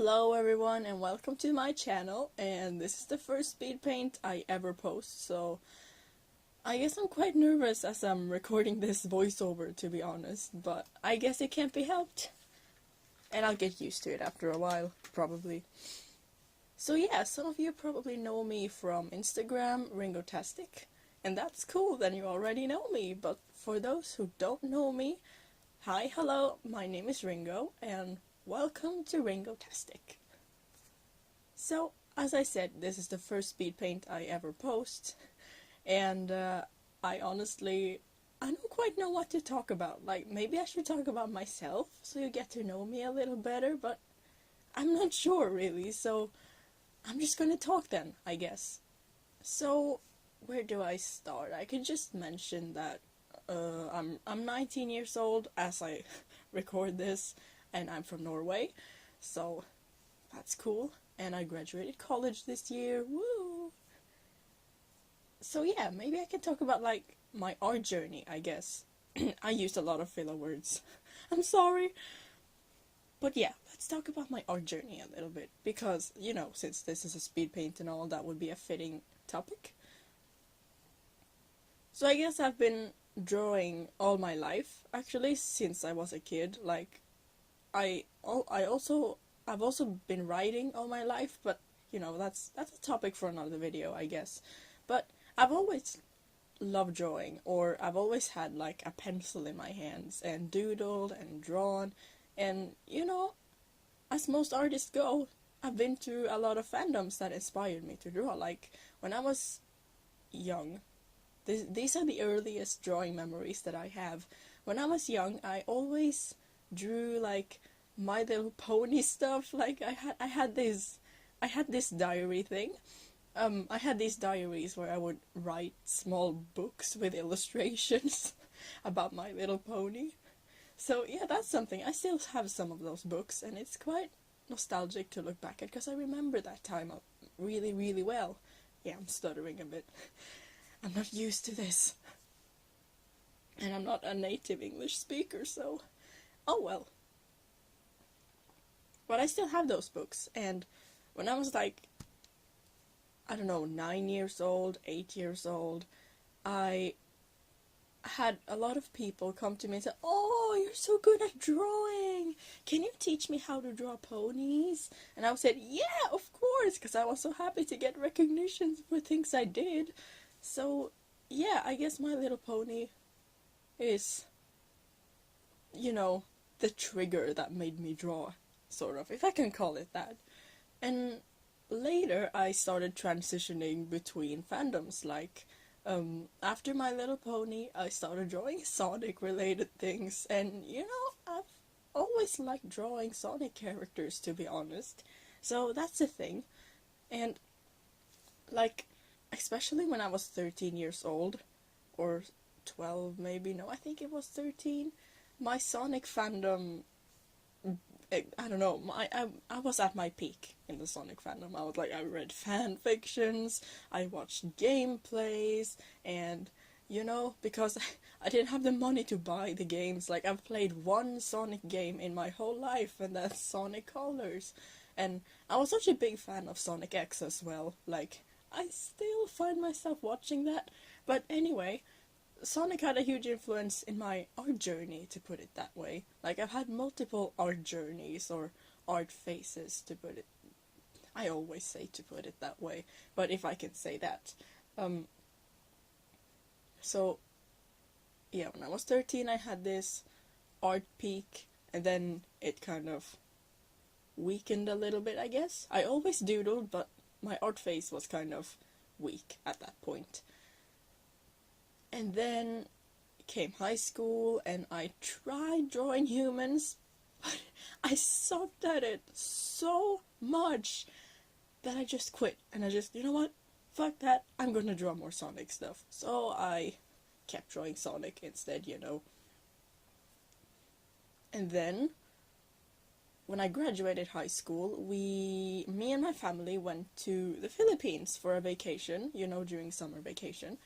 Hello everyone and welcome to my channel, and this is the first speed paint I ever post, so I guess I'm quite nervous as I'm recording this voiceover, to be honest, but I guess it can't be helped. And I'll get used to it after a while, probably. So yeah, some of you probably know me from Instagram, Ringotastic, and that's cool, then you already know me, but for those who don't know me, hi, hello, my name is Ringo, and welcome to Ringotastic. So, as I said, this is the first speed paint I ever post, and I don't quite know what to talk about. Like, maybe I should talk about myself, so you get to know me a little better, but I'm not sure really, so I'm just gonna talk then, I guess. So, where do I start? I could just mention that I'm 19 years old as I record this, and I'm from Norway, so that's cool. And I graduated college this year, woo! So yeah, maybe I can talk about like my art journey, I guess. I used a lot of filler words. I'm sorry. But yeah, let's talk about my art journey a little bit, because, you know, since this is a speed paint and all, that would be a fitting topic. So I guess I've been drawing all my life, actually, since I was a kid. Like, I've also been writing all my life, but you know, that's a topic for another video, I guess. But I've always loved drawing, or I've always had like a pencil in my hands and doodled and drawn, and you know, as most artists go, I've been through a lot of fandoms that inspired me to draw. Like when I was young, these are the earliest drawing memories that I have. When I was young, I always drew like My Little Pony stuff. Like I had this diary thing. I had these diaries where I would write small books with illustrations about My Little Pony. So yeah, that's something. I still have some of those books, and it's quite nostalgic to look back at, because I remember that time really, really well. Yeah, I'm stuttering a bit. I'm not used to this. And I'm not a native English speaker, so oh well. But I still have those books, and when I was like, I don't know, 9 years old, 8 years old, I had a lot of people come to me and say, "Oh, you're so good at drawing! Can you teach me how to draw ponies?" And I said, "Yeah, of course," because I was so happy to get recognition for things I did. So, yeah, I guess My Little Pony is, you know, the trigger that made me draw. Sort of, if I can call it that. And later I started transitioning between fandoms, like after My Little Pony I started drawing Sonic related things, and you know, I've always liked drawing Sonic characters, to be honest, so that's the thing. And like, especially when I was 13 years old, or 12 maybe, no, I think it was 13, my Sonic fandom, I don't know, I was at my peak in the Sonic fandom. I read fan fictions, I watched gameplays, and you know, because I didn't have the money to buy the games, like I've played one Sonic game in my whole life, and that's Sonic Colors. And I was such a big fan of Sonic X as well, like I still find myself watching that. But anyway, Sonic had a huge influence in my art journey, to put it that way. Like, I've had multiple art journeys, or art phases, to put it. I always say to put it that way, but if I can say that. So, yeah, when I was 13 I had this art peak, and then it kind of weakened a little bit, I guess. I always doodled, but my art phase was kind of weak at that point. And then came high school, and I tried drawing humans, but I sucked at it so much that I just quit. And I just, you know what? Fuck that. I'm gonna draw more Sonic stuff. So I kept drawing Sonic instead, you know. And then, when I graduated high school, me and my family went to the Philippines for a vacation, you know, during summer vacation.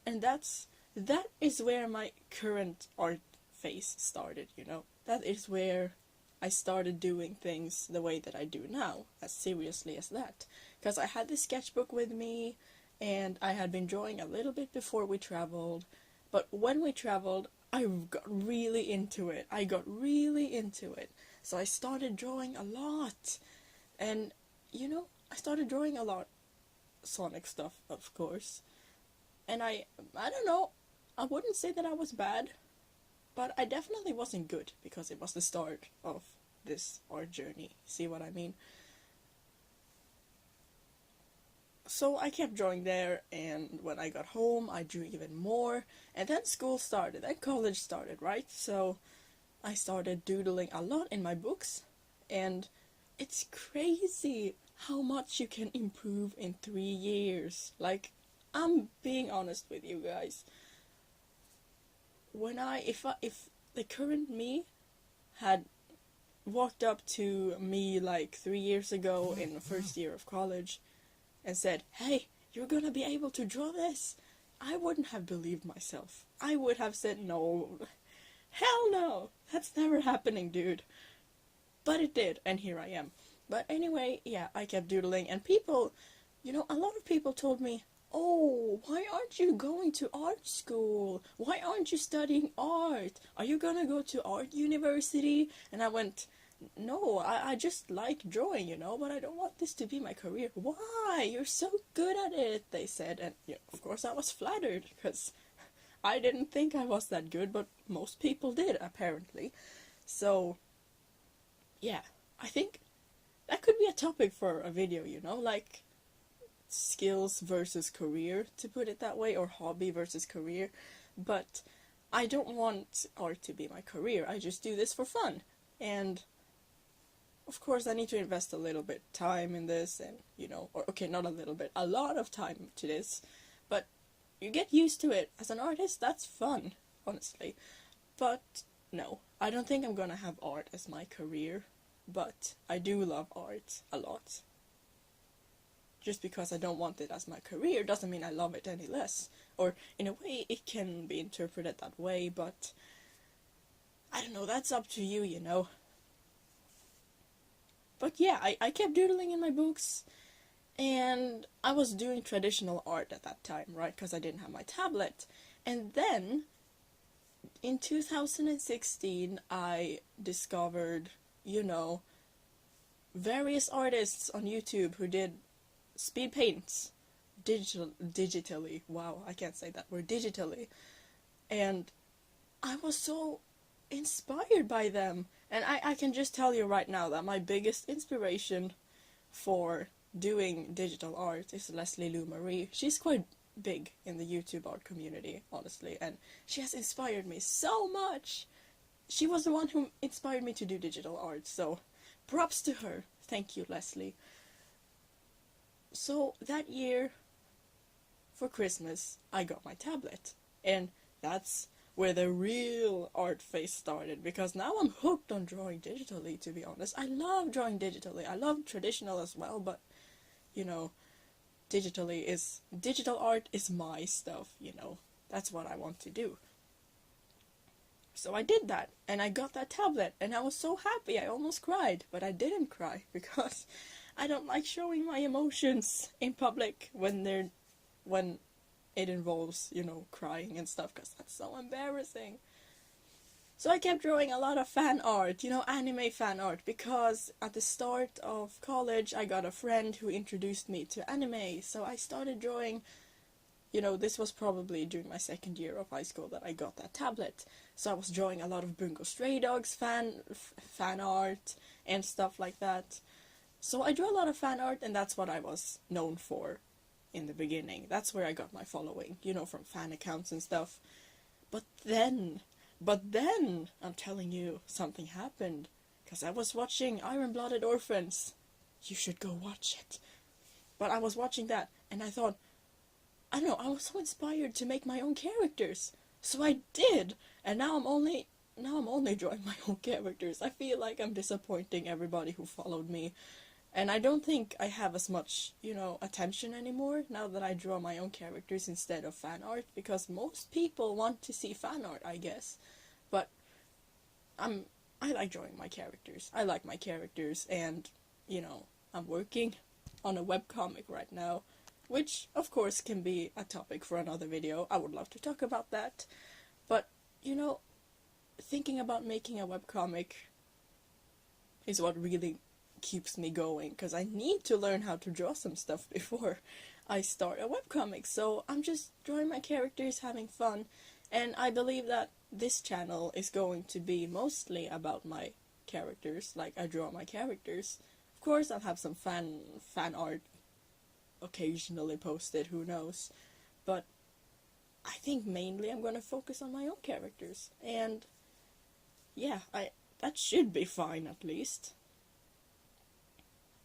And that is where my current art phase started, you know. That is where I started doing things the way that I do now, as seriously as that. Because I had this sketchbook with me, and I had been drawing a little bit before we traveled, but when we traveled, I got really into it. So I started drawing a lot, and I started drawing a lot Sonic stuff, of course. And I don't know, I wouldn't say that I was bad, but I definitely wasn't good, because it was the start of this art journey. See what I mean? So I kept drawing there, and when I got home, I drew even more. And then school started, then college started, right? So I started doodling a lot in my books, and it's crazy how much you can improve in 3 years. Like, I'm being honest with you guys. If the current me had walked up to me like 3 years ago in the first year of college and said, "Hey, you're gonna be able to draw this," I wouldn't have believed myself. I would have said, "No, hell no, that's never happening, dude." But it did, and here I am. But anyway, yeah, I kept doodling, and people, a lot of people told me, "Oh, why aren't you going to art school? Why aren't you studying art? Are you gonna go to art university?" And I went, "No, I just like drawing, but I don't want this to be my career." "Why? You're so good at it," they said. And of course I was flattered, because I didn't think I was that good, but most people did, apparently. So, yeah, I think that could be a topic for a video, like skills versus career, to put it that way, or hobby versus career. But I don't want art to be my career. I just do this for fun. And of course I need to invest a little bit time in this, and or okay, not a little bit, a lot of time to this, but you get used to it. As an artist, that's fun, honestly. But no, I don't think I'm gonna have art as my career, but I do love art a lot. Just because I don't want it as my career doesn't mean I love it any less. Or, in a way, it can be interpreted that way, but I don't know, that's up to you, But yeah, I kept doodling in my books, and I was doing traditional art at that time, right? Because I didn't have my tablet. And then, in 2016, I discovered, various artists on YouTube who did speed paints digitally. Wow, I can't say that word, digitally. And I was so inspired by them. And I can just tell you right now that my biggest inspiration for doing digital art is Leslie Lou Marie. She's quite big in the YouTube art community, honestly, and she has inspired me so much. She was the one who inspired me to do digital art, so props to her. Thank you, Leslie. So that year, for Christmas, I got my tablet, and that's where the real art phase started, because now I'm hooked on drawing digitally, to be honest. I love drawing digitally. I love traditional as well, but, digital art is my stuff, That's what I want to do. So I did that, and I got that tablet, and I was so happy. I almost cried, but I didn't cry, because I don't like showing my emotions in public when it involves, crying and stuff, because that's so embarrassing. So I kept drawing a lot of fan art, anime fan art, because at the start of college I got a friend who introduced me to anime, so I started drawing. This was probably during my second year of high school that I got that tablet, so I was drawing a lot of Bungo Stray Dogs fan art and stuff like that. So I drew a lot of fan art, and that's what I was known for in the beginning. That's where I got my following, from fan accounts and stuff. But then, I'm telling you, something happened. Because I was watching Iron-Blooded Orphans. You should go watch it. But I was watching that, and I thought, I don't know, I was so inspired to make my own characters. So I did, and now I'm only drawing my own characters. I feel like I'm disappointing everybody who followed me. And I don't think I have as much, attention anymore now that I draw my own characters instead of fan art, because most people want to see fan art, I guess. But I'm I like drawing my characters. I like my characters, and, you know, I'm working on a webcomic right now, which, of course, can be a topic for another video. I would love to talk about that. But, you know, thinking about making a webcomic is what really keeps me going, because I need to learn how to draw some stuff before I start a webcomic. So I'm just drawing my characters, having fun, and I believe that this channel is going to be mostly about my characters, like I draw my characters. Of course, I'll have some fan art occasionally posted, who knows, but I think mainly I'm gonna focus on my own characters, and yeah, that should be fine at least.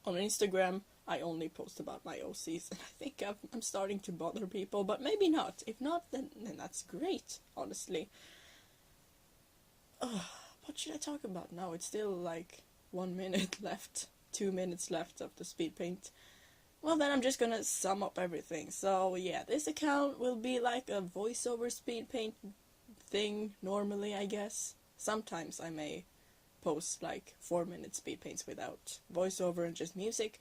On Instagram, I only post about my OCs, and I think I'm starting to bother people, but maybe not. If not, then that's great, honestly. What should I talk about now? It's still like 1 minute left, 2 minutes left of the speed paint. Well, then I'm just gonna sum up everything. So yeah, this account will be like a voiceover speed paint thing normally, I guess. Sometimes I may post like 4-minute speed paints without voiceover and just music,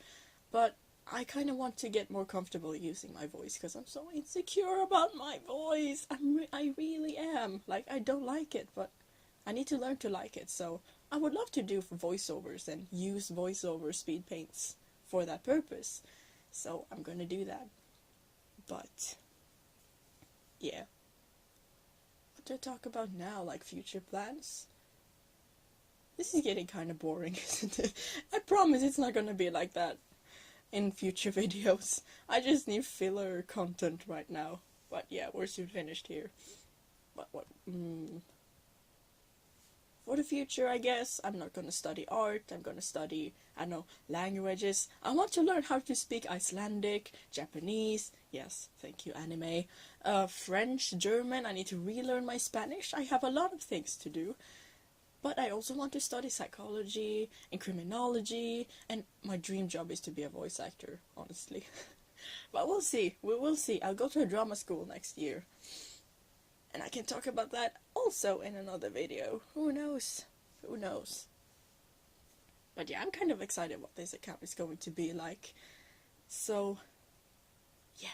but I kind of want to get more comfortable using my voice because I'm so insecure about my voice. I really am. Like, I don't like it, but I need to learn to like it. So I would love to do voiceovers and use voiceover speed paints for that purpose. So I'm gonna do that. But yeah, what do I talk about now? Like future plans? This is getting kind of boring, isn't it? I promise it's not gonna be like that in future videos. I just need filler content right now. But yeah, we're soon finished here. But what? For the future, I guess, I'm not gonna study art. I'm gonna study, I don't know, languages. I want to learn how to speak Icelandic, Japanese, yes, thank you, anime, French, German. I need to relearn my Spanish. I have a lot of things to do. But I also want to study psychology and criminology, and my dream job is to be a voice actor, honestly. But we'll see, we will see. I'll go to a drama school next year. And I can talk about that also in another video. Who knows? Who knows? But yeah, I'm kind of excited what this account is going to be like. So, yeah.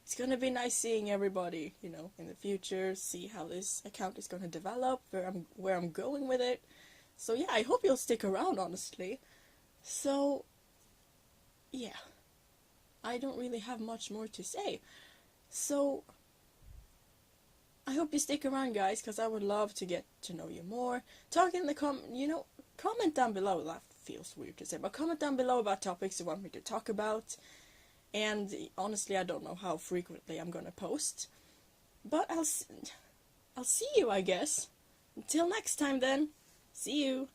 It's gonna be nice seeing everybody, you know, in the future, see how this account is gonna develop, where I'm going with it. So yeah, I hope you'll stick around, honestly. So, yeah. I don't really have much more to say. So, I hope you stick around, guys, because I would love to get to know you more. Talk in the comment down below. That feels weird to say, but comment down below about topics you want me to talk about. And honestly, I don't know how frequently I'm gonna post, but I'll see you, I guess. Until next time, then. See you.